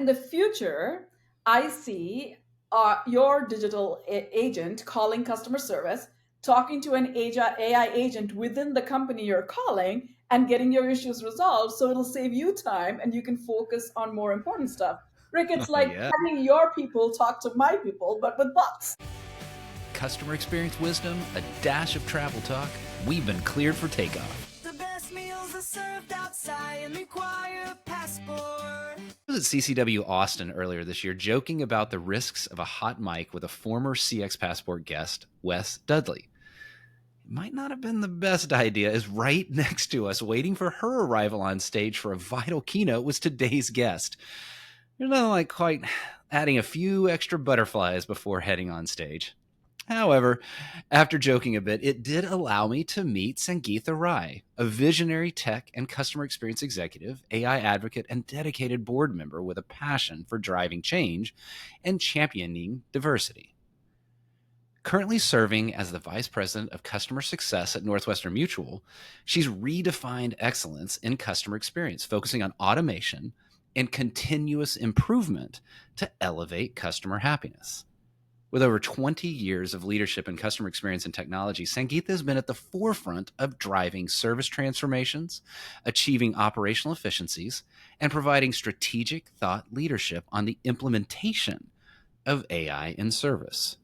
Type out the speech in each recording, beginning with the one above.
In the future, I see your digital agent calling customer service, talking to an AI agent within the company you're calling, and getting your issues resolved. So it'll save you time and you can focus on more important stuff. Rick, it's Oh, like yeah. having your people talk to my people, but with bots. Customer experience wisdom, a dash of travel talk. We've been cleared for takeoff. The best meals are served outside and require a passport. I was at CCW Austin earlier this year joking about the risks of a hot mic with a former CX Passport guest, Wes Dudley. It might not have been the best idea, as right next to us, waiting for her arrival on stage for a vital keynote, was today's guest. There's nothing like quite adding a few extra butterflies before heading on stage. However, after joking a bit, it did allow me to meet Sangeetha Rai, a visionary tech and customer experience executive, AI advocate, and dedicated board member with a passion for driving change and championing diversity. Currently serving as the Vice President of Customer Success at Northwestern Mutual, she's redefined excellence in customer experience, focusing on automation and continuous improvement to elevate customer happiness. With over 20 years of leadership in customer experience and technology, Sangeetha has been at the forefront of driving service transformations, achieving operational efficiencies, and providing strategic thought leadership on the implementation of AI in service.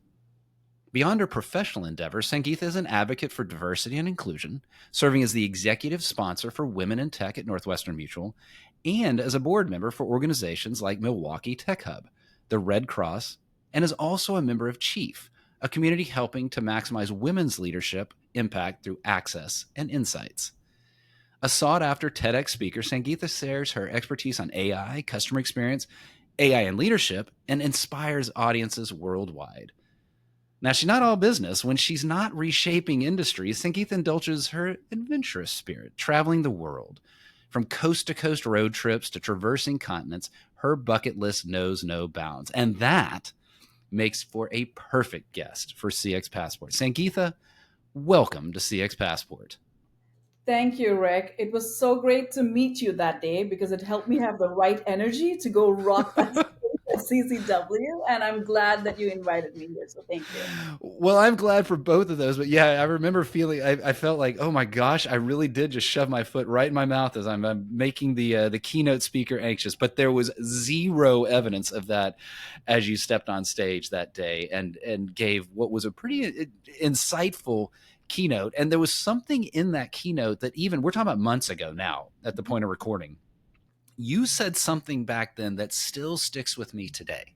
Beyond her professional endeavors, Sangeetha is an advocate for diversity and inclusion, serving as the executive sponsor for Women in Tech at Northwestern Mutual, and as a board member for organizations like Milwaukee Tech Hub, the Red Cross, and is also a member of Chief, a community helping to maximize women's leadership impact through access and insights. A sought-after TEDx speaker, Sangeetha shares her expertise on AI, customer experience, AI and leadership, and inspires audiences worldwide. Now, she's not all business. When she's not reshaping industries, Sangeetha indulges her adventurous spirit, traveling the world. From coast-to-coast road trips to traversing continents, her bucket list knows no bounds. And that makes for a perfect guest for CX Passport. Sangeetha, welcome to CX Passport. Thank you, Rick. It was so great to meet you that day because it helped me have the right energy to go rock that stage at CCW. And I'm glad that you invited me here. So thank you. Well, I'm glad for both of those, but yeah, I remember feeling I felt like, oh my gosh, I really did just shove my foot right in my mouth as I'm making the keynote speaker anxious. But there was zero evidence of that as you stepped on stage that day and gave what was a pretty insightful keynote. And there was something in that keynote that even we're talking about months ago now at the point of recording. You said something back then that still sticks with me today.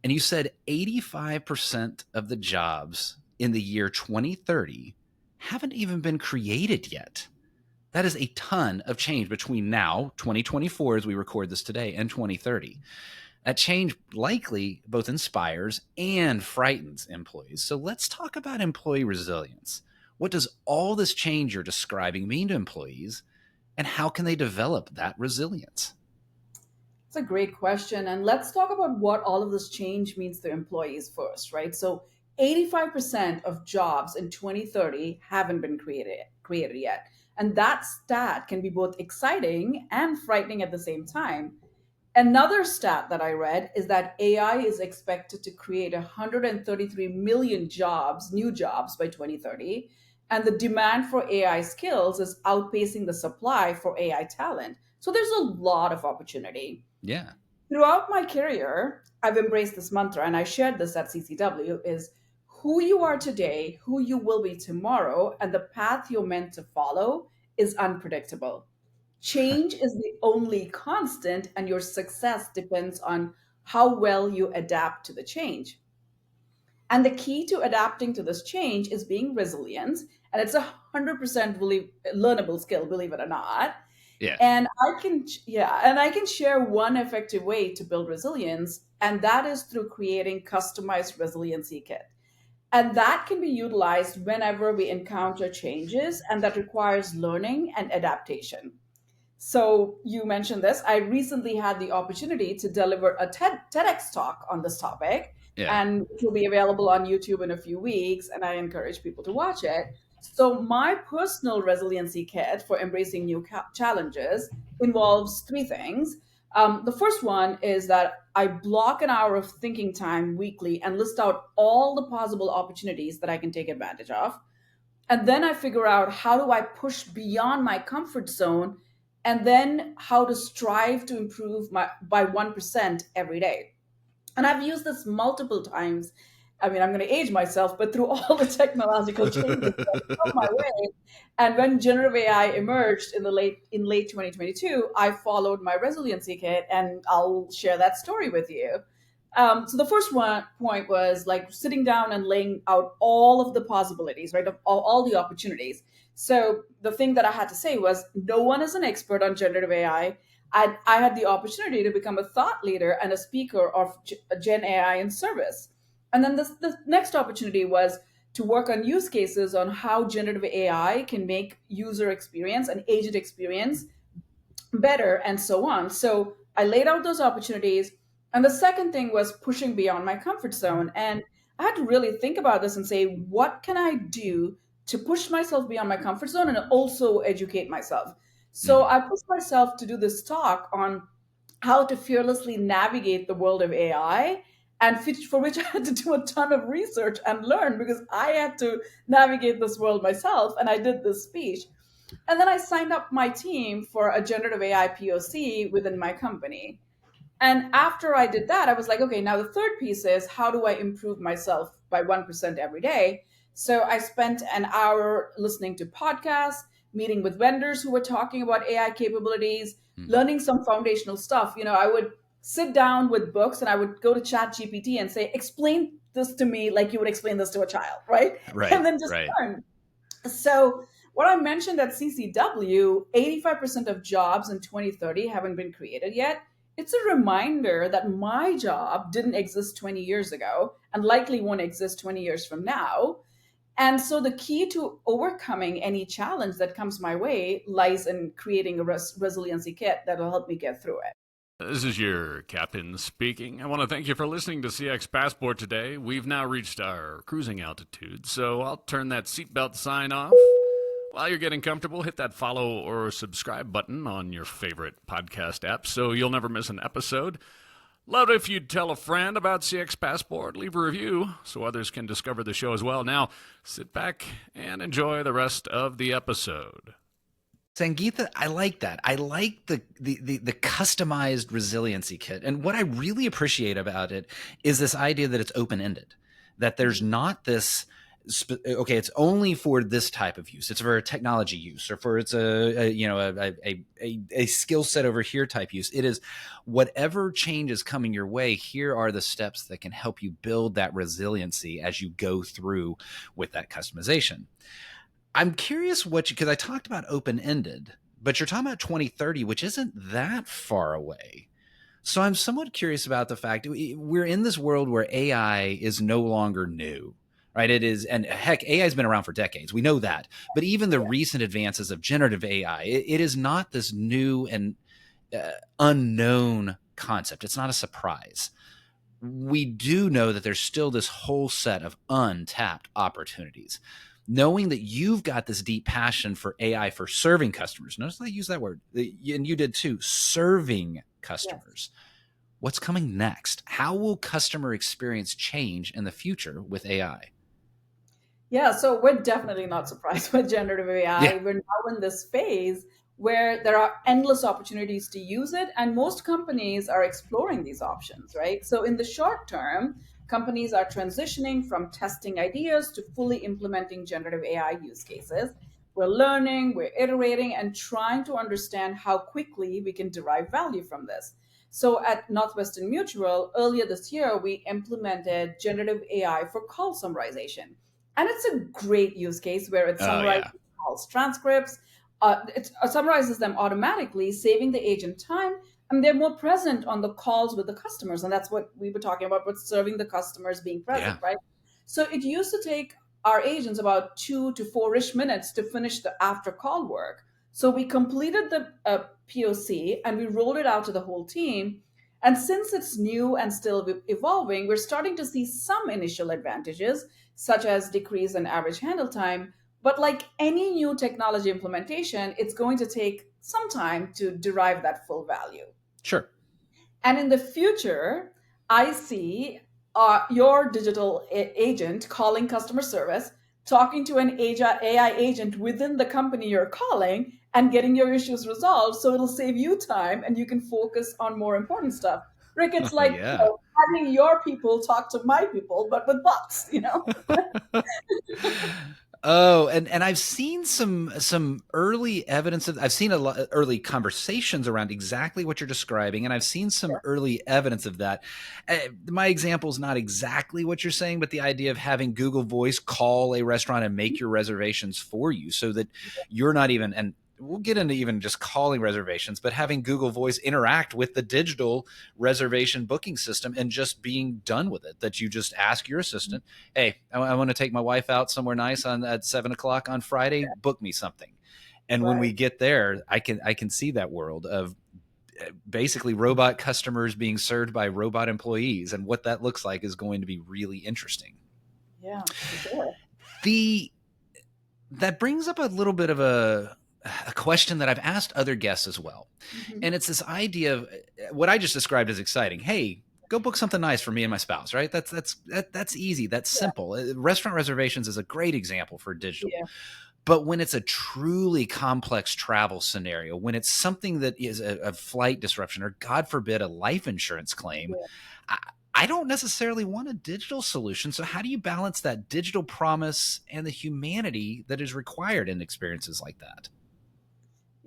And you said 85% of the jobs in the year 2030 haven't even been created yet. That is a ton of change between now, 2024, as we record this today, and 2030. That change likely both inspires and frightens employees. So let's talk about employee resilience. What does all this change you're describing mean to employees, and how can they develop that resilience? It's a great question. And let's talk about what all of this change means to employees first, right? So 85% of jobs in 2030 haven't been created yet. And that stat can be both exciting and frightening at the same time. Another stat that I read is that AI is expected to create 133 million jobs, new jobs by 2030, and the demand for AI skills is outpacing the supply for AI talent. So there's a lot of opportunity. Yeah. Throughout my career, I've embraced this mantra, and I shared this at CCW, is who you are today, who you will be tomorrow, and the path you're meant to follow is unpredictable. Change is the only constant, and your success depends on how well you adapt to the change. And the key to adapting to this change is being resilient. And it's 100% learnable skill, believe it or not. Yeah. And I can share one effective way to build resilience, and that is through creating customized resiliency kit. And that can be utilized whenever we encounter changes, and that requires learning and adaptation. So you mentioned this. I recently had the opportunity to deliver a TEDx talk on this topic, Yeah. and it will be available on YouTube in a few weeks, and I encourage people to watch it. So my personal resiliency kit for embracing new challenges involves three things. The first one is that I block an hour of thinking time weekly and list out all the possible opportunities that I can take advantage of. And then I figure out how do I push beyond my comfort zone, and then how to strive to improve my by 1% every day. And I've used this multiple times. I mean, I'm going to age myself, but through all the technological changes that come my way, and when generative AI emerged in late 2022, I followed my resiliency kit, and I'll share that story with you. So the first one point was like sitting down and laying out all of the possibilities, right, of all the opportunities. So the thing that I had to say was, no one is an expert on generative AI. I had the opportunity to become a thought leader and a speaker of Gen AI in service. And then the next opportunity was to work on use cases on how generative AI can make user experience and agent experience better and so on. So I laid out those opportunities. And the second thing was pushing beyond my comfort zone. And I had to really think about this and say, what can I do to push myself beyond my comfort zone and also educate myself? So Mhm. I pushed myself to do this talk on how to fearlessly navigate the world of AI, and for which I had to do a ton of research and learn because I had to navigate this world myself. And I did this speech. And then I signed up my team for a generative AI POC within my company. And after I did that, I was like, okay, now the third piece is how do I improve myself by 1% every day? So I spent an hour listening to podcasts, meeting with vendors who were talking about AI capabilities, Mhm. learning some foundational stuff. I would sit down with books and I would go to Chat GPT and say, explain this to me like you would explain this to a child, right? And Right, then just right. learn. So, what I mentioned at CCW, 85% of jobs in 2030 haven't been created yet. It's a reminder that my job didn't exist 20 years ago and likely won't exist 20 years from now. And so, the key to overcoming any challenge that comes my way lies in creating a resiliency kit that'll help me get through it. This is your captain speaking. I want to thank you for listening to CX Passport today. We've now reached our cruising altitude, so I'll turn that seatbelt sign off. While you're getting comfortable, hit that follow or subscribe button on your favorite podcast app so you'll never miss an episode. Love it if you'd tell a friend about CX Passport, leave a review so others can discover the show as well. Now, sit back and enjoy the rest of the episode. Sangeetha, I like that. I like the customized resiliency kit. And what I really appreciate about it is this idea that it's open-ended, that there's not this okay, it's only for this type of use. It's for a technology use, or for it's a skill set over here type use. It is whatever change is coming your way. Here are the steps that can help you build that resiliency as you go through with that customization. I'm curious because I talked about open ended, but you're talking about 2030, which isn't that far away. So I'm somewhat curious about the fact we're in this world where AI is no longer new, right? It is, and heck, AI has been around for decades. We know that. But even the recent advances of generative AI, it is not this new and unknown concept. It's not a surprise. We do know that there's still this whole set of untapped opportunities. Knowing that you've got this deep passion for AI for serving customers, notice I use that word, and you did too, serving Yes. customers. What's coming next? How will customer experience change in the future with AI? Yeah, so we're definitely not surprised with generative Yeah. AI. We're now in this phase where there are endless opportunities to use it, and most companies are exploring these options, right? So, in the short term, companies are transitioning from testing ideas to fully implementing generative AI use cases. We're learning, we're iterating, and trying to understand how quickly we can derive value from this. So, at Northwestern Mutual, earlier this year, we implemented generative AI for call summarization, and it's a great use case where it Oh, summarizes yeah. calls transcripts. It summarizes them automatically, saving the agent time, and they're more present on the calls with the customers. And that's what we were talking about, with serving the customers, being present, Yeah. right? So it used to take our agents about 2 to 4-ish minutes to finish the after call work. So we completed the POC and we rolled it out to the whole team. And since it's new and still evolving, we're starting to see some initial advantages, such as decrease in average handle time. But like any new technology implementation, it's going to take some time to derive that full value. Sure. And in the future, I see your digital agent calling customer service, talking to an AI agent within the company you're calling, and getting your issues resolved. So it'll save you time and you can focus on more important stuff. Rick, it's Oh, like, yeah. having your people talk to my people, but with bots. Oh, and I've seen some early evidence of, I've seen a lot early conversations around exactly what you're describing, and I've seen some early evidence of that. My example is not exactly what you're saying, but the idea of having Google Voice call a restaurant and make your reservations for you, so that you're not even, and we'll get into even just calling reservations, but having Google Voice interact with the digital reservation booking system and just being done with it. That you just ask your assistant, hey, I want to take my wife out somewhere nice at 7 o'clock on Friday. Book me something. And when Right. we get there, I can see that world of basically robot customers being served by robot employees, and what that looks like is going to be really interesting. Yeah, for sure. The that brings up a little bit of a question that I've asked other guests as well. Mhm. And it's this idea of what I just described as exciting. Hey, go book something nice for me and my spouse, right? That's easy. That's Yeah. simple. Restaurant reservations is a great example for digital. Yeah. But when it's a truly complex travel scenario, when it's something that is a flight disruption, or God forbid, a life insurance claim, Yeah. I, I don't necessarily want a digital solution. So how do you balance that digital promise and the humanity that is required in experiences like that?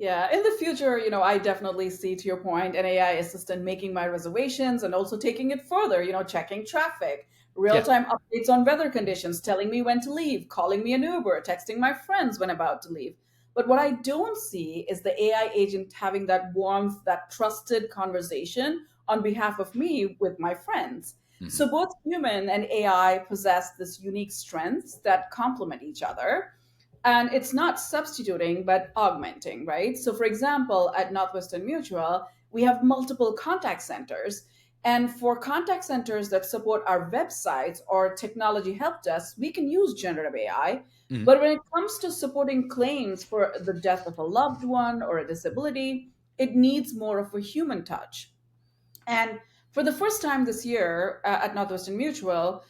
Yeah, in the future, I definitely see, to your point, an AI assistant making my reservations and also taking it further, checking traffic, real Yeah. time updates on weather conditions, telling me when to leave, calling me an Uber, texting my friends when about to leave. But what I don't see is the AI agent having that warmth, that trusted conversation on behalf of me with my friends. Mhm. So both human and AI possess this unique strengths that complement each other, and it's not substituting but augmenting, right? So for example, at Northwestern Mutual, we have multiple contact centers, and for contact centers that support our websites or technology help desks, we can use generative AI. Mhm. But when it comes to supporting claims for the death of a loved one or a disability, it needs more of a human touch. And for the first time this year, at Northwestern Mutual,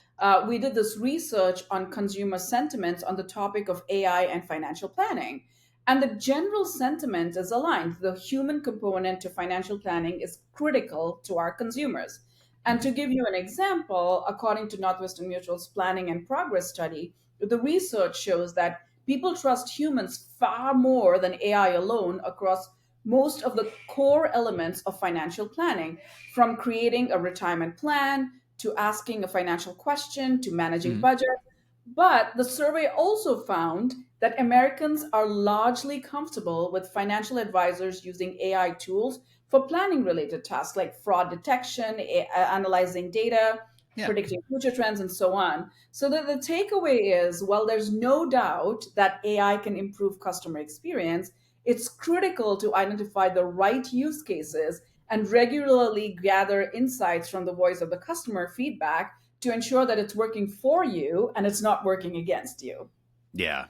we did this research on consumer sentiments on the topic of AI and financial planning. And the general sentiment is aligned. The human component to financial planning is critical to our consumers. And Mhm. to give you an example, according to Northwestern Mutual's Planning and Progress study, the research shows that people trust humans far more than AI alone across most of the core elements of financial planning, from creating a retirement plan to asking a financial question to managing Mhm. budget. But the survey also found that Americans are largely comfortable with financial advisors using AI tools for planning related tasks like fraud detection, analyzing data, Yeah. predicting future trends, and so on. So the takeaway is, while there's no doubt that AI can improve customer experience, it's critical to identify the right use cases and regularly gather insights from the voice of the customer feedback to ensure that it's working for you and it's not working against you. Yeah.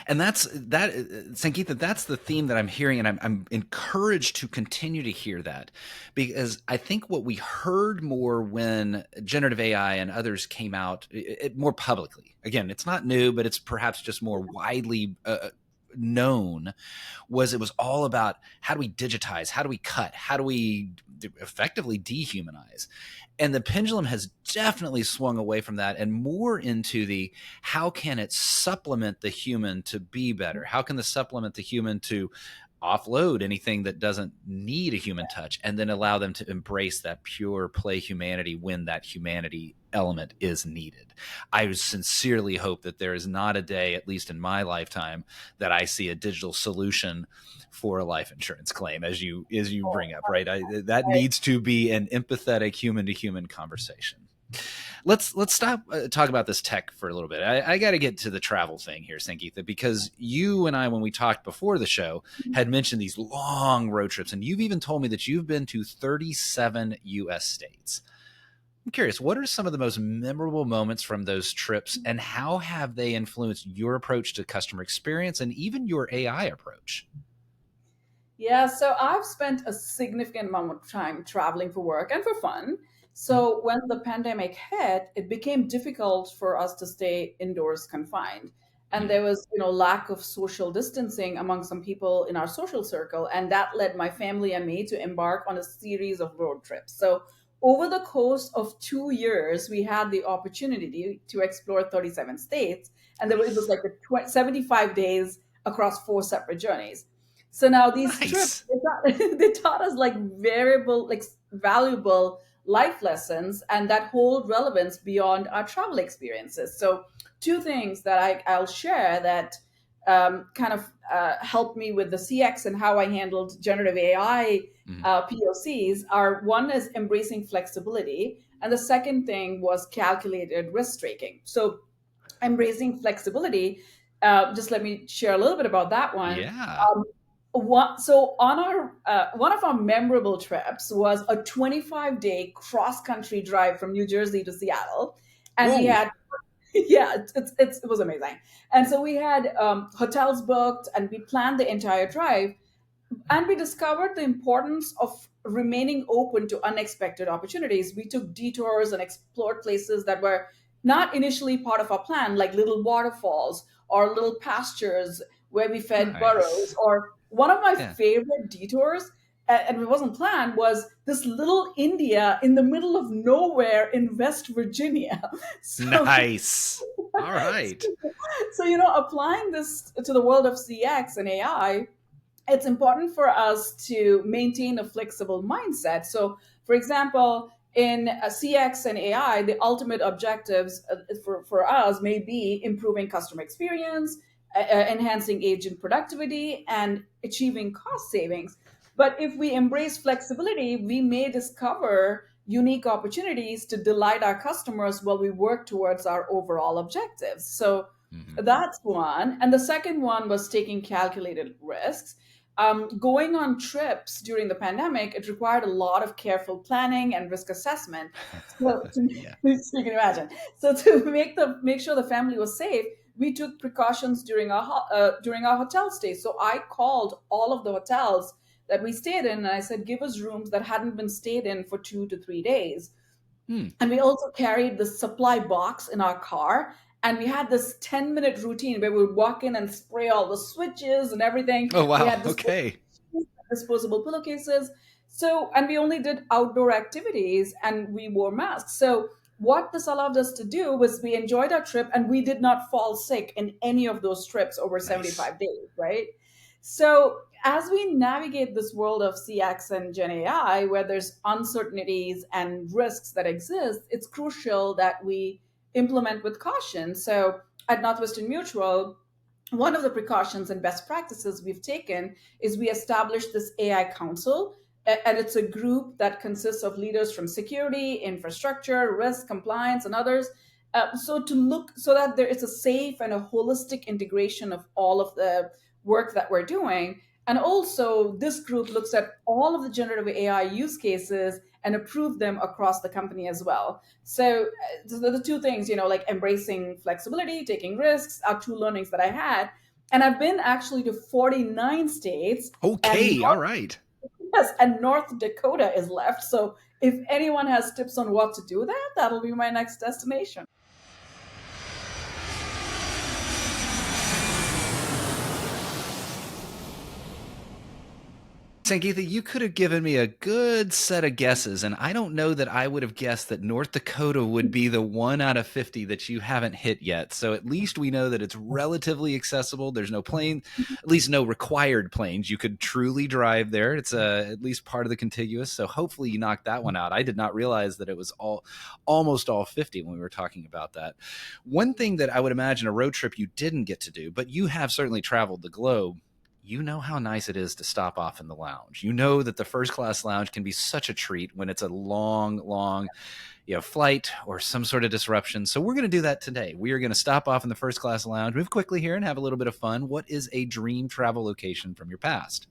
And Sangeetha, that's the theme that I'm hearing. And I'm encouraged to continue to hear that, because I think what we heard more when generative AI and others came out more publicly, again, it's not new, but it's perhaps just more widely known, was it was all about how do we digitize, how do we cut, how do we effectively dehumanize. And the pendulum has definitely swung away from that and more into the how can it supplement the human to be better? How can the supplement the human to offload anything that doesn't need a human touch, and then allow them to embrace that pure play humanity when that humanity element is needed. I sincerely hope that there is not a day, at least in my lifetime, that I see a digital solution for a life insurance claim, as you bring up, right? That needs to be an empathetic human to human conversation. Let's stop talk about this tech for a little bit. I got to get to the travel thing here, Sangeetha, because you and I, when we talked before the show, had mentioned these long road trips, and you've even told me that you've been to 37 U.S. states. I'm curious, what are some of the most memorable moments from those trips, and how have they influenced your approach to customer experience and even your AI approach? Yeah, so I've spent a significant amount of time traveling for work and for fun. Mhm. So when the pandemic hit, it became difficult for us to stay indoors confined. And Mm. there was, lack of social distancing among some people in our social circle, and that led my family and me to embark on a series of road trips. So over the course of 2 years, we had the opportunity to explore 37 states, and it was Nice. like 75 days across four separate journeys. So now these trips, Nice. they taught us like valuable life lessons, and that hold relevance beyond our travel experiences. So two things that I'll share that kind of helped me with the CX and how I handled generative AI Mhm. POCs are: one is embracing flexibility, and the second thing was calculated risk taking. So embracing flexibility, just let me share a little bit about that one. Yeah. So on our one of our memorable trips was a 25-day cross country drive from New Jersey to Seattle, and we Whoa. had yeah, it was amazing. And so we had hotels booked, and we planned the entire drive, and we discovered the importance of remaining open to unexpected opportunities. We took detours and explored places that were not initially part of our plan, like little waterfalls or little pastures where we fed burros. Nice. Or one of my Yeah. favorite detours, and it wasn't planned, was this little India in the middle of nowhere in West Virginia. So, Nice. All right. so applying this to the world of CX and AI, it's important for us to maintain a flexible mindset. So, for example, in CX and AI, the ultimate objectives for us may be improving customer experience, enhancing agent productivity, and achieving cost savings. But if we embrace flexibility, we may discover unique opportunities to delight our customers while we work towards our overall objectives. So, Mhm. that's one. And the second one was taking calculated risks. Going on trips during the pandemic, it required a lot of careful planning and risk assessment. So, Yeah. so you can imagine. So to make sure the family was safe, we took precautions during our hotel stay. So I called all of the hotels that we stayed in, and I said, give us rooms that hadn't been stayed in for 2 to 3 days. Hmm. And we also carried the supply box in our car. And we had this 10-minute routine where we would walk in and spray all the switches and everything. Oh, We wow. had Okay. disposable pillowcases. So, and we only did outdoor activities and we wore masks. So, what this allowed us to do was we enjoyed our trip and we did not fall sick in any of those trips over Nice. 75 days, right? So, as we navigate this world of CX and Gen AI, where there's uncertainties and risks that exist, it's crucial that we implement with caution. So, at Northwestern Mutual, one of the precautions and best practices we've taken is we established this AI council, and it's a group that consists of leaders from security, infrastructure, risk, compliance, and others. So to look so that there is a safe and a holistic integration of all of the work that we're doing. And also, this group looks at all of the generative AI use cases and approve them across the company as well. So the two things, like embracing flexibility, taking risks, are two learnings that I had. And I've been actually to 49 states, and Okay. All right. yes, and North Dakota is left. So if anyone has tips on what to do there, that'll be my next destination. Sangeetha, you could have given me a good set of guesses, and I don't know that I would have guessed that North Dakota would be the 1 out of 50 that you haven't hit yet. So at least we know that it's relatively accessible. There's no plane, at least no required planes. You could truly drive there. It's at least part of the contiguous. So hopefully you knocked that one out. I did not realize that it was almost all 50 when we were talking about that. One thing that I would imagine a road trip you didn't get to do, but you have certainly traveled the globe, you know how nice it is to stop off in the lounge. You know that the first class lounge can be such a treat when it's a long, flight or some sort of disruption. So we're going to do that today. We are going to stop off in the first class lounge, move quickly here, and have a little bit of fun. What is a dream travel location from your past?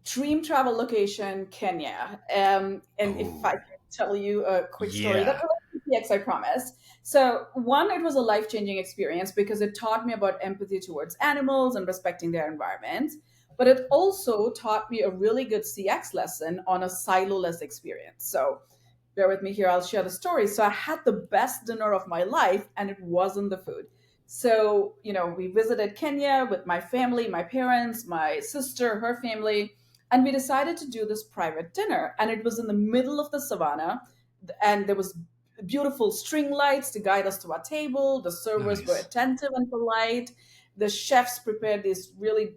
Dream travel location, Kenya. And if I Oh, can tell you a quick story that yeah. relates to PX, I promise. So, one, it was a life changing experience because it taught me about empathy towards animals and respecting their environment. but it also taught me a really good CX lesson on a siloless experience. So bear with me here, I'll share the story. So I had the best dinner of my life, and it wasn't the food. So, we visited Kenya with my family, my parents, my sister, her family, and we decided to do this private dinner. And it was in the middle of the savannah, and there was beautiful string lights to guide us to our table. The servers were Nice. attentive and polite. The chefs prepared these really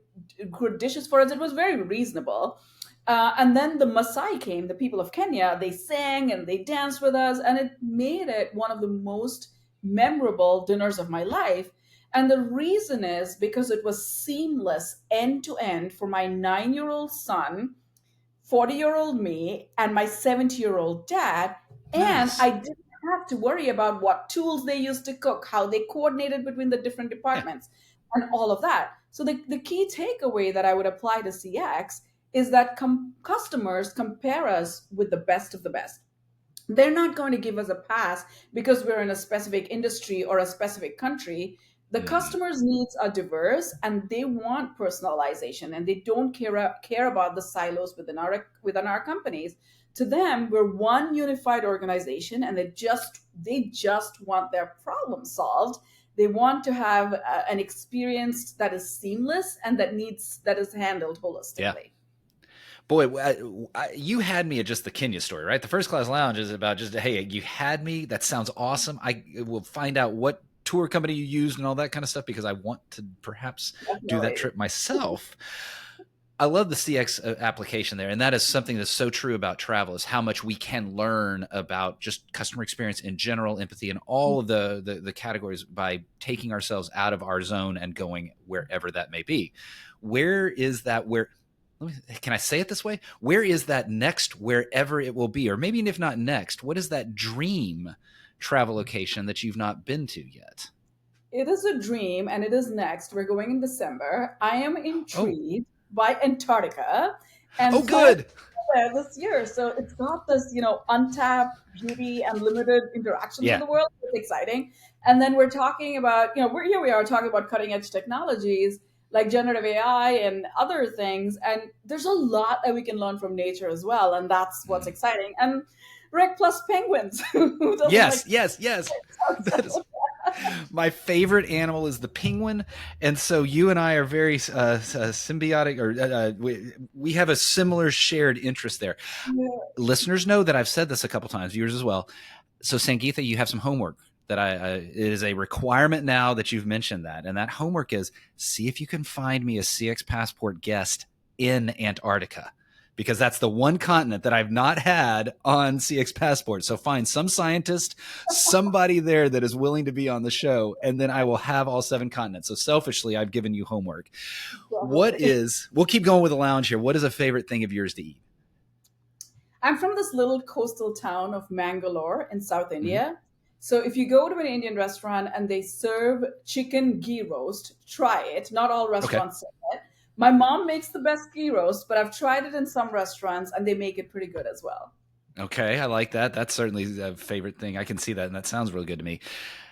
good dishes for us. It was very reasonable. And then the Maasai came, the people of Kenya. They sang and they danced with us, and it made it one of the most memorable dinners of my life. And the reason is because it was seamless end to end for my 9-year-old son, 40-year-old me, and my 70-year-old dad. And Nice. I didn't have to worry about what tools they used to cook, how they coordinated between the different Yeah. departments, and all of that. So the key takeaway that I would apply to CX is that customers compare us with the best of the best. They're not going to give us a pass because we're in a specific industry or a specific country. The Mhm. customers' needs are diverse, and they want personalization, and they don't care about the silos within our companies. To them, we're one unified organization, and they just want their problem solved. They want to have an experience that is seamless and that is handled Yeah. holistically. Boy, you had me at just the Kenya story, right? The first class lounge is about just, hey, you had me. That sounds awesome. I will find out what tour company you used and all that kind of stuff because I want to perhaps do that Definitely. trip myself. I love the CX application there. And that is something that's so true about travel is how much we can learn about just customer experience in general, empathy, and all of the categories by taking ourselves out of our zone and going wherever that may be. Where is that can I say it this way? Where is that next wherever it will be? Or maybe if not next, what is that dream travel location that you've not been to yet? It is a dream, and it is next. We're going in December. I am Oh, intrigued by Antarctica, and oh, so I good. go there this year. So it's got this, untapped beauty and limited interactions with Yeah. the world. It's exciting. And then we're talking about, we are talking about cutting edge technologies like generative AI and other things. And there's a lot that we can learn from nature as well, and that's what's Mm. exciting. And Rick plus penguins. Who doesn't like? Yes, yes, yes. That is my favorite animal is the penguin, and so you and I are very symbiotic, or we have a similar shared interest there. Listeners know that I've said this a couple times, viewers as well. So, Sangeetha, you have some homework that it is a requirement now that you've mentioned that, and that homework is see if you can find me a CX Passport guest in Antarctica. Because that's the one continent that I've not had on CX Passport. So find some scientist, somebody there that is willing to be on the show, and then I will have all 7 continents. So selfishly, I've given you homework. Definitely. We'll keep going with the lounge here. What is a favorite thing of yours to eat? I'm from this little coastal town of Mangalore in South Mm-hmm. India. So if you go to an Indian restaurant and they serve chicken ghee roast, try it. Not all Okay. restaurants serve it. My mom makes the best ghee roast, but I've tried it in some restaurants and they make it pretty good as well. Okay, I like that. That's certainly a favorite thing. I can see that, and that sounds really good to me.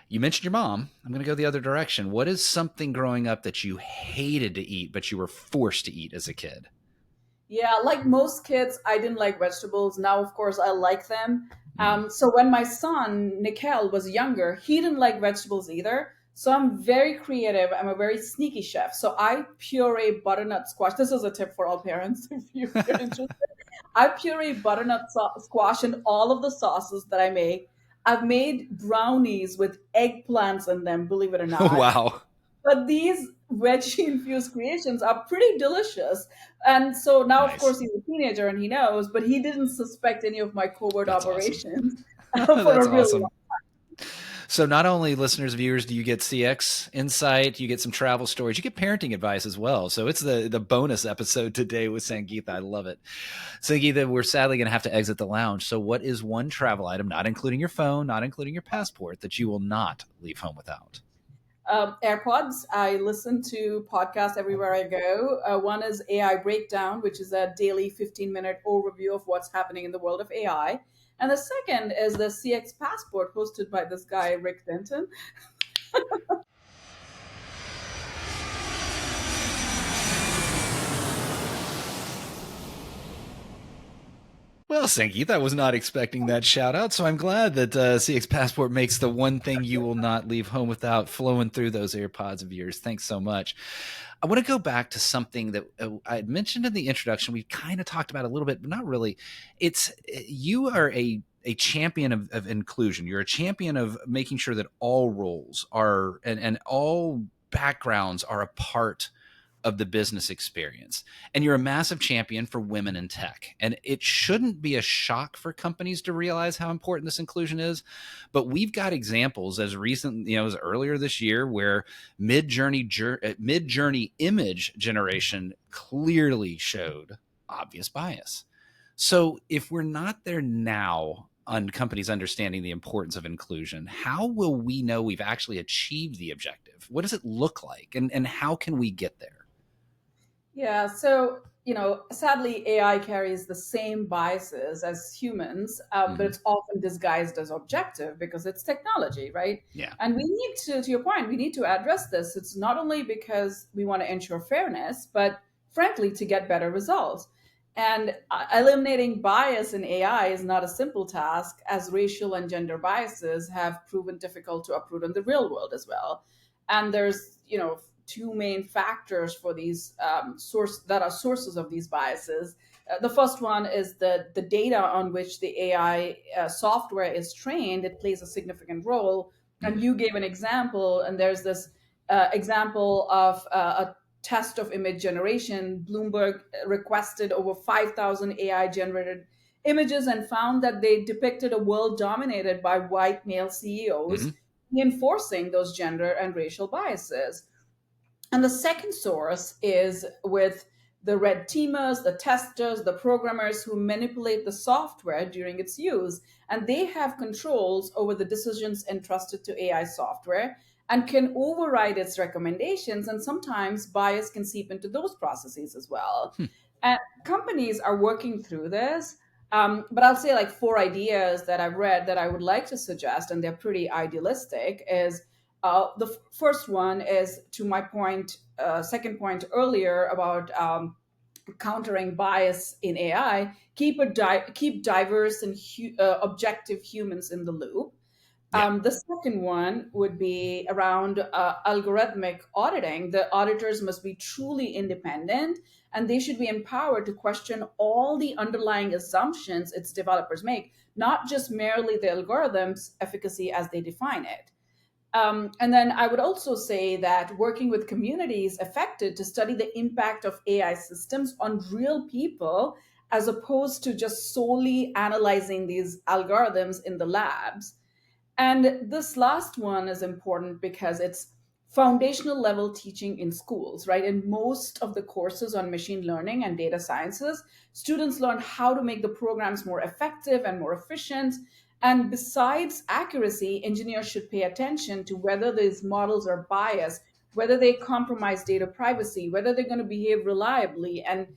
You mentioned your mom. I'm going to go the other direction. What is something growing up that you hated to eat, but you were forced to eat as a kid? Yeah, like most kids, I didn't like vegetables. Now, of course, I like them. Mm. So when my son, Nikhil, was younger, he didn't like vegetables either. So I'm very creative. I'm a very sneaky chef. So I puree butternut squash. This is a tip for all parents if you're interested. I puree butternut squash in all of the sauces that I make. I've made brownies with eggplants in them, believe it or not. Wow. But these veggie infused creations are pretty delicious. And so now, of Nice. course, he's a teenager and he knows, but he didn't suspect any of my covert That's awesome. operations for That's a really long. awesome. So not only listeners, viewers, do you get CX insight, you get some travel stories, you get parenting advice as well. So it's the bonus episode today with Sangeetha. I love it. Sangeetha, we're sadly going to have to exit the lounge. So what is one travel item, not including your phone, not including your passport, that you will not leave home without? AirPods. I listen to podcasts everywhere I go. One is AI Breakdown, which is a daily 15-minute overview of what's happening in the world of AI. And the second is the CX Passport, hosted by this guy, Rick Denton. Well, Sangeet, I was not expecting that shout out, so I'm glad that CX Passport makes the one thing you will not leave home without flowing through those AirPods of yours. Thanks so much. I want to go back to something that I had mentioned in the introduction. We kind of talked about a little bit, but not really. It's you are a champion of inclusion. You're a champion of making sure that all roles are and all backgrounds are a part of the business experience. And you're a massive champion for women in tech. And it shouldn't be a shock for companies to realize how important this inclusion is. But we've got examples as recent, as earlier this year, where mid-journey image generation clearly showed obvious bias. So if we're not there now on companies understanding the importance of inclusion, how will we know we've actually achieved the objective? What does it look like? And how can we get there? Yeah, so sadly, AI carries the same biases as humans, but Mm-hmm. it's often disguised as objective because it's technology, right? Yeah. And we need to your point, we need to address this. It's not only because we want to ensure fairness, but frankly, to get better results. And eliminating bias in AI is not a simple task, as racial and gender biases have proven difficult to uproot in the real world as well. And there's, two main factors for these sources of these biases. The first one is the data on which the AI software is trained. It plays a significant role. And Mm-hmm. you gave an example, and there's this example of a test of image generation. Bloomberg requested over 5,000 AI generated images and found that they depicted a world dominated by white male Mm-hmm. CEOs, reinforcing those gender and racial biases. And the second source is with the red teamers, the testers, the programmers who manipulate the software during its use. And they have controls over the decisions entrusted to AI software and can override its recommendations. And sometimes bias can seep into those processes as well. Hmm. And companies are working through this. But I'll say like four ideas that I've read that I would like to suggest, and they're pretty idealistic, is the first one is to my point, second point earlier about countering bias in AI. Keep diverse and objective humans in the loop. Yeah. The second one would be around algorithmic auditing. The auditors must be truly independent, and they should be empowered to question all the underlying assumptions its developers make, not just merely the algorithm's efficacy as they define it. And then I would also say that working with communities affected to study the impact of AI systems on real people, as opposed to just solely analyzing these algorithms in the labs. And this last one is important because it's foundational level teaching in schools, right? In most of the courses on machine learning and data sciences, students learn how to make the programs more effective and more efficient. And besides accuracy, engineers should pay attention to whether these models are biased, whether they compromise data privacy, whether they're going to behave reliably and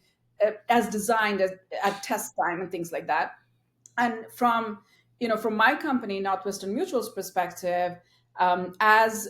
as designed at test time and things like that. And from my company Northwestern Mutual's perspective, as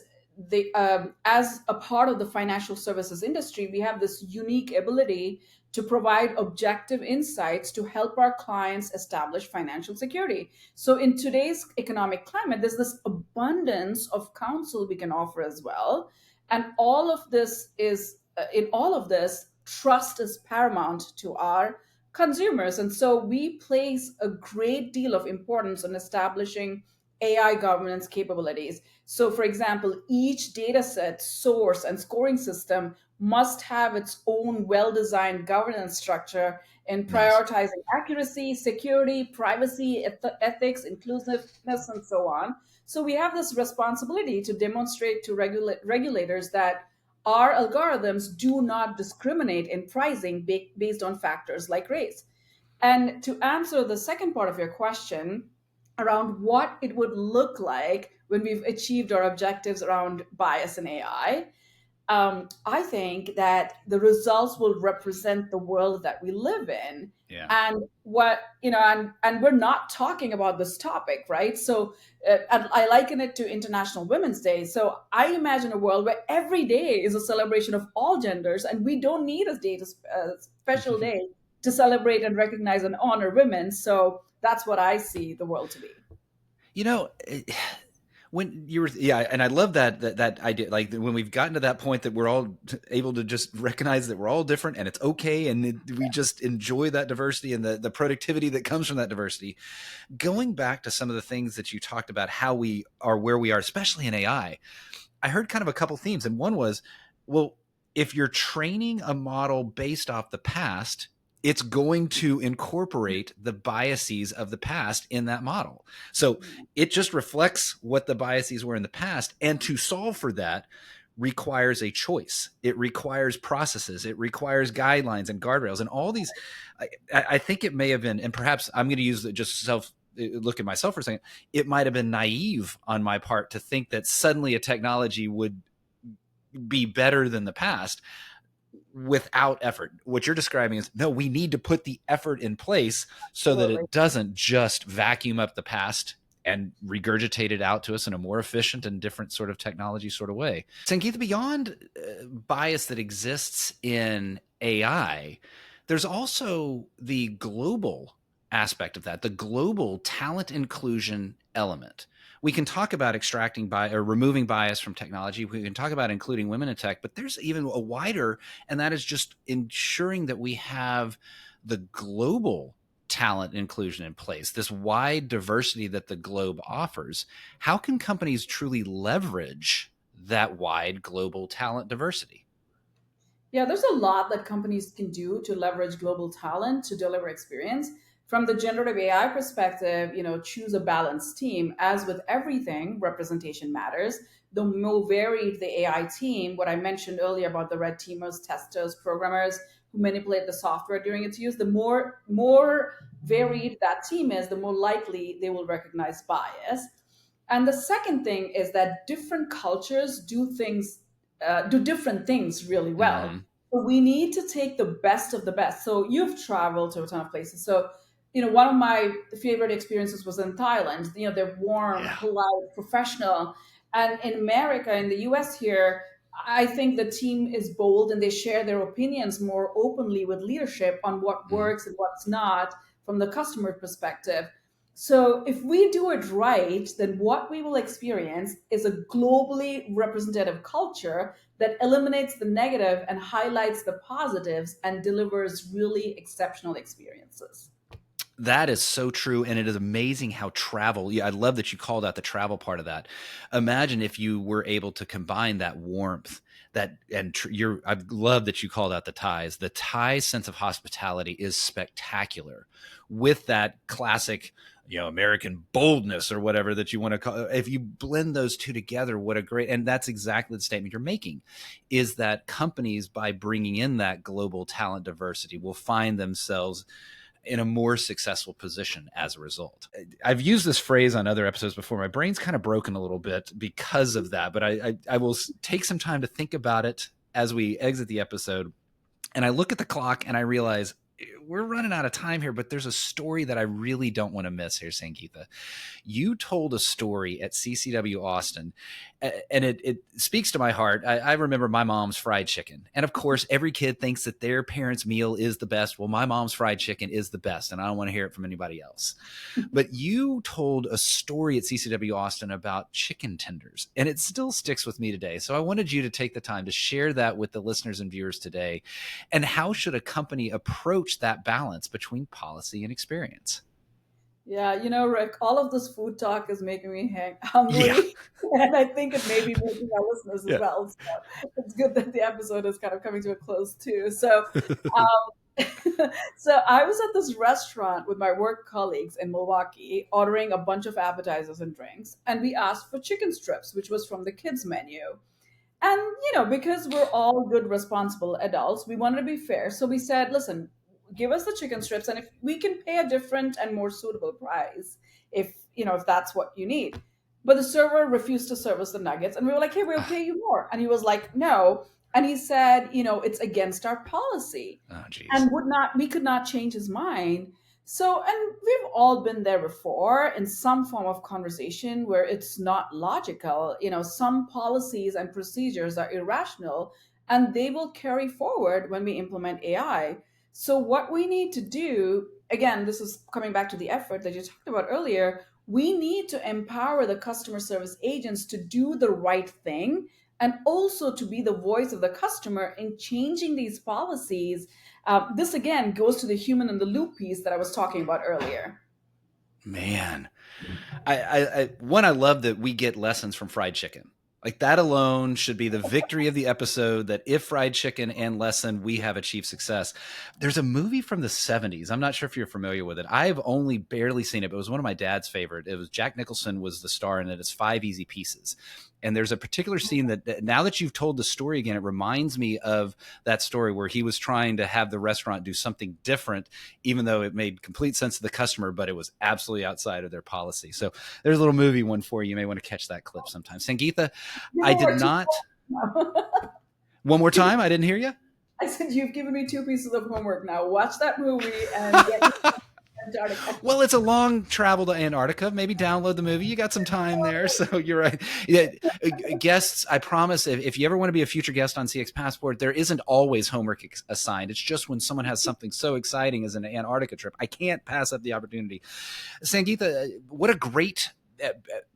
a part of the financial services industry, we have this unique ability to provide objective insights to help our clients establish financial security. So in today's economic climate, there's this abundance of counsel we can offer as well. And all of this is in all of this, trust is paramount to our consumers. And so we place a great deal of importance on establishing AI governance capabilities. So, for example, each data set, source, and scoring system must have its own well designed governance structure in Nice. prioritizing accuracy, security, privacy, ethics, inclusiveness, and so on. So, we have this responsibility to demonstrate to regulators that our algorithms do not discriminate in pricing based on factors like race. And to answer the second part of your question around what it would look like when we've achieved our objectives around bias in AI, I think that the results will represent the world that we live in. Yeah. And and we're not talking about this topic, right? So I liken it to International Women's Day. So I imagine a world where every day is a celebration of all genders, and we don't need a special day to celebrate and recognize and honor women. So that's what I see the world to be. You know, when you were, yeah, and I love that idea. Like when we've gotten to that point that we're all able to just recognize that we're all different and it's okay, and we just enjoy that diversity and the productivity that comes from that diversity. Going back to some of the things that you talked about, how we are where we are, especially in AI, I heard kind of a couple themes, and one was, well, if you're training a model based off the past, it's going to incorporate the biases of the past in that model. So it just reflects what the biases were in the past. And to solve for that requires a choice. It requires processes. It requires guidelines and guardrails and all these. I think it may have been, and perhaps I'm going to use just look at myself for a second. It might have been naive on my part to think that suddenly a technology would be better than the past without effort. What you're describing is, no, we need to put the effort in place so that it doesn't just vacuum up the past and regurgitate it out to us in a more efficient and different sort of technology sort of way. Sangeetha, beyond bias that exists in AI, there's also the global aspect of that, the global talent inclusion element. We can talk about extracting bias or removing bias from technology. We can talk about including women in tech, but there's even a wider, and that is just ensuring that we have the global talent inclusion in place, this wide diversity that the globe offers. How can companies truly leverage that wide global talent diversity? Yeah, there's a lot that companies can do to leverage global talent to deliver experience. From the generative AI perspective, choose a balanced team. As with everything, representation matters. The more varied the AI team, what I mentioned earlier about the red teamers, testers, programmers who manipulate the software during its use, the more varied that team is, the more likely they will recognize bias. And the second thing is that different cultures do different things really well. Mm-hmm. So we need to take the best of the best. So you've traveled to a ton of places. So, one of my favorite experiences was in Thailand. They're warm, Yeah. polite, professional. And in America, in the US here, I think the team is bold and they share their opinions more openly with leadership on what Mm-hmm. works and what's not from the customer perspective. So if we do it right, then what we will experience is a globally representative culture that eliminates the negative and highlights the positives and delivers really exceptional experiences. That is so true. And it is amazing how travel, I love that you called out the travel part of that. Imagine if you were able to combine that warmth I love that you called out the Thais. The Thai sense of hospitality is spectacular with that classic, American boldness or whatever that you want to call. If you blend those two together, what a great, and that's exactly the statement you're making, is that companies, by bringing in that global talent diversity, will find themselves in a more successful position as a result. I've used this phrase on other episodes before. My brain's kind of broken a little bit because of that, but I will take some time to think about it as we exit the episode. And I look at the clock and I realize we're running out of time here, but there's a story that I really don't want to miss here, Sangeetha. You told a story at CCW Austin, and it speaks to my heart. I remember my mom's fried chicken. And of course, every kid thinks that their parents' meal is the best. Well, my mom's fried chicken is the best, and I don't want to hear it from anybody else. But you told a story at CCW Austin about chicken tenders, and it still sticks with me today. So I wanted you to take the time to share that with the listeners and viewers today. And how should a company approach that balance between policy and experience? Yeah, Rick, all of this food talk is making me hungry. Yeah. And I think it may be making our listeners as Yeah. well. So it's good that the episode is kind of coming to a close too. So, so I was at this restaurant with my work colleagues in Milwaukee, ordering a bunch of appetizers and drinks, and we asked for chicken strips, which was from the kids menu. And, because we're all good, responsible adults, we wanted to be fair. So we said, listen, give us the chicken strips, and if we can pay a different and more suitable price, if that's what you need. But the server refused to serve us the nuggets, and we were like, hey, we'll pay you more. And he was like, no. And he said, it's against our policy. Oh, geez. And we could not change his mind. So, and we've all been there before in some form of conversation where it's not logical. Some policies and procedures are irrational and they will carry forward when we implement AI. So, what we need to do, again, this is coming back to the effort that you talked about earlier, we need to empower the customer service agents to do the right thing and also to be the voice of the customer in changing these policies. This, again, goes to the human in the loop piece that I was talking about earlier. Man, I love that we get lessons from fried chicken. Like that alone should be the victory of the episode, that if fried chicken and lesson, we have achieved success. There's a movie from the 70s. I'm not sure if you're familiar with it. I've only barely seen it, but it was one of my dad's favorite. It was Jack Nicholson was the star in it. It's Five Easy Pieces. And there's a particular scene that now that you've told the story again, it reminds me of that story where he was trying to have the restaurant do something different, even though it made complete sense to the customer, but it was absolutely outside of their policy. So there's a little movie one for you. You may want to catch that clip sometime. Sangeetha, I did not. One more time. I didn't hear you. I said, you've given me 2 pieces of homework now. Watch that movie and get Antarctica. Well, it's a long travel to Antarctica. Maybe download the movie. You got some time there. So you're right. Yeah, guests, I promise, if you ever want to be a future guest on CX Passport, there isn't always homework assigned. It's just when someone has something so exciting as an Antarctica trip. I can't pass up the opportunity. Sangeetha, what a great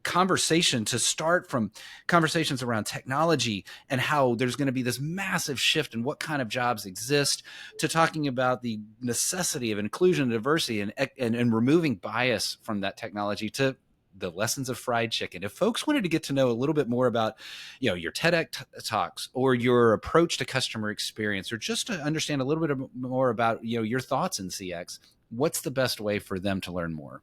conversation to start, from conversations around technology and how there's going to be this massive shift in what kind of jobs exist, to talking about the necessity of inclusion and diversity and removing bias from that technology, to the lessons of fried chicken. If folks wanted to get to know a little bit more about, your TEDx talks or your approach to customer experience, or just to understand a little bit more about, your thoughts in CX, what's the best way for them to learn more?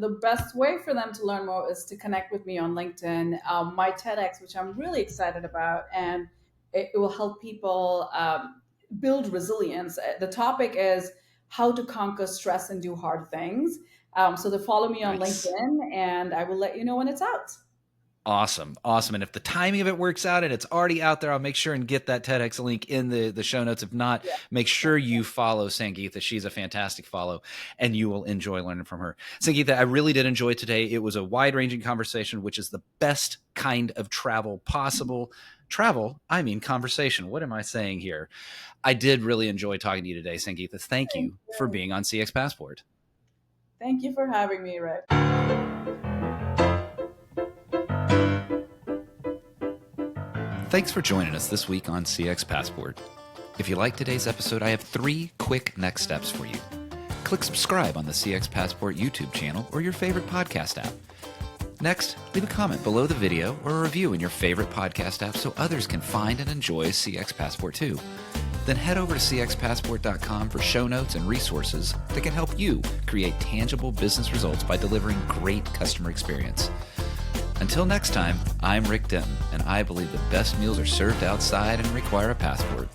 The best way for them to learn more is to connect with me on LinkedIn. My TEDx, which I'm really excited about, and it will help people build resilience. The topic is how to conquer stress and do hard things. So to follow me on Nice. LinkedIn, and I will let you know when it's out. Awesome. And if the timing of it works out and it's already out there, I'll make sure and get that TEDx link in the show notes. If not, make sure you follow Sangeetha. She's a fantastic follow, and you will enjoy learning from her. Sangeetha, I really did enjoy today. It was a wide-ranging conversation, which is the best kind of travel possible. Travel, I mean conversation. What am I saying here? I did really enjoy talking to you today, Sangeetha. Thank you for being on CX Passport. Thank you for having me, Rick. Thanks for joining us this week on CX Passport. If you like today's episode, I have 3 quick next steps for you. Click subscribe on the CX Passport YouTube channel or your favorite podcast app. Next, leave a comment below the video or a review in your favorite podcast app so others can find and enjoy CX Passport too. Then head over to cxpassport.com for show notes and resources that can help you create tangible business results by delivering great customer experience. Until next time, I'm Rick Denton, and I believe the best meals are served outside and require a passport.